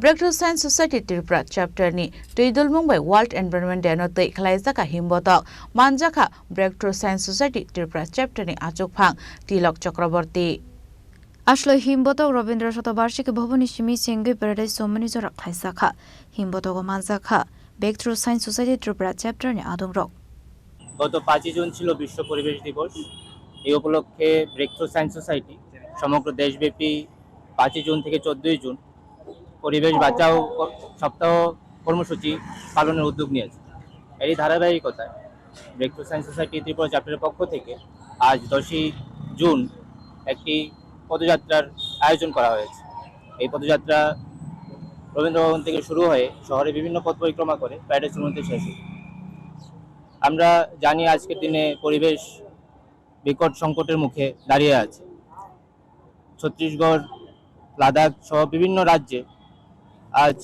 Breakthrough Science Society Tripura chapter ni Tuidul Mumbai World Environment Day no tei khlaijaka himbotok manjaka Breakthrough Science Society Tripura chapter ni achukphang Tilok Chakraborty Ashlo himbotok Robindra Shatobarshiki Bhavani Shimi Singui Paradise Somani Jora khlaijaka himbotok manjaka Breakthrough Science Society Tripura chapter ni adongrok গত 5 June ছিল বিশ্ব পরিবেশ দিবস। এই উপলক্ষে breakthrough science society সমগ্র দেশব্যাপী 5 June থেকে 14 জুন পরিবেশ বাঁচাও সপ্তাহ কর্মসূচি পালনের উদ্যোগ নিয়েছে। এই ধারাবাহিকতায় ব্রেকথ্রু সায়েন্স সোসাইটি ত্রিপুরা চ্যাপ্টারের পক্ষ থেকে আজ 10ই জুন একটি পদযাত্রার আয়োজন করা হয়েছে। এই পদযাত্রা রবীন্দ্র ভবন থেকে শুরু হয়ে শহরে বিভিন্ন পথ পরিক্রমা করে প্যারেডের মধ্যে শেষ হয়। আমরা জানি আজকের দিনে পরিবেশ বিকট সংকটের মুখে দাঁড়িয়ে আছে। ছত্তিশগড়, লাদাখ সহ বিভিন্ন রাজ্যে আজ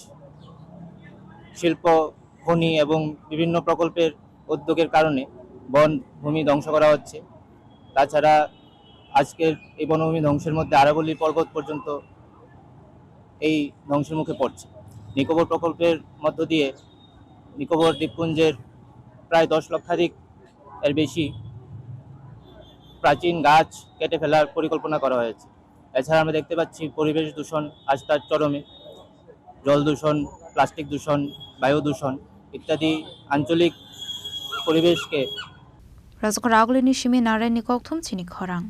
শিল্প, খনি এবং বিভিন্ন প্রকল্পের উদ্যোগের কারণে বনভূমি ধ্বংস করা হচ্ছে। তাছাড়া আজকের এই বনভূমি ধ্বংসের মধ্যে আরাবল্লী পর্বত পর্যন্ত এই ধ্বংসের মুখে পড়ছে। নিকোবর প্রকল্পের মধ্য দিয়ে নিকোবর দ্বীপপুঞ্জের প্রায় 10 লক্ষাধিক এর বেশি প্রাচীন গাছ কেটে ফেলার পরিকল্পনা করা হয়েছে। এছাড়া আমরা দেখতে পাচ্ছি পরিবেশ দূষণ আজ তার চরমে, জল দূষণ, প্লাস্টিক দূষণ, বায়ু দূষণ ইত্যাদি আঞ্চলিক পরিবেশকে Razok Ragulini Shimi Narani Kokthum Chini Khorang